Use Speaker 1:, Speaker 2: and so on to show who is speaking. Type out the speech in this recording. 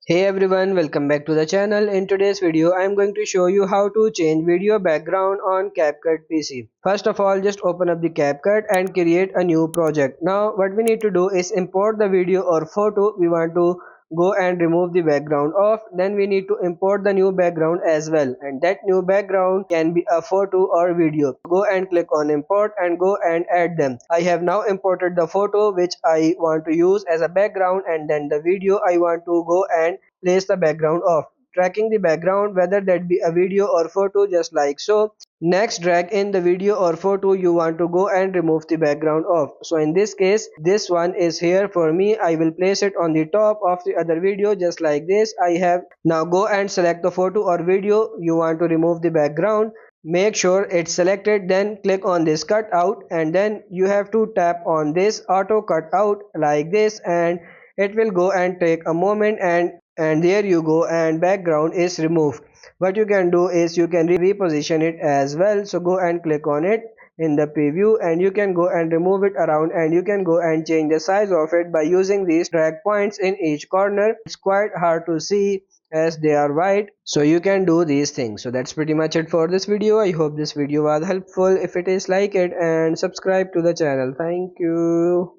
Speaker 1: Hey everyone, welcome back to the channel. In today's video, I am going to show you how to change video background on CapCut PC. First of all, just open up the CapCut and create a new project. Now, what we need to do is import the video or photo we want to go and remove the background of. Then we need to import the new background as well. And that new background can be a photo or video. Go and click on import and go and add them. I have now imported the photo which I want to use as a background, and then the video I want to go and place the background of, tracking the background whether that be a video or photo, just like so. Next, drag in the video or photo you want to go and remove the background of. So in this case, this one is here for me. I will place it on the top of the other video, just like this. I have now go and select the photo or video you want to remove the background. Make sure it's selected, then click on this cut out, and then you have to tap on this auto cut out like this, and it will go and take a moment, and there you go, and background is removed. What you can do is you can reposition it as well. So go and click on it in the preview, and you can go and remove it around, and you can go and change the size of it by using these drag points in each corner. It's quite hard to see as they are white, so you can do these things. So that's pretty much it for this video. I hope this video was helpful. If it is, like it and subscribe to the channel. Thank you.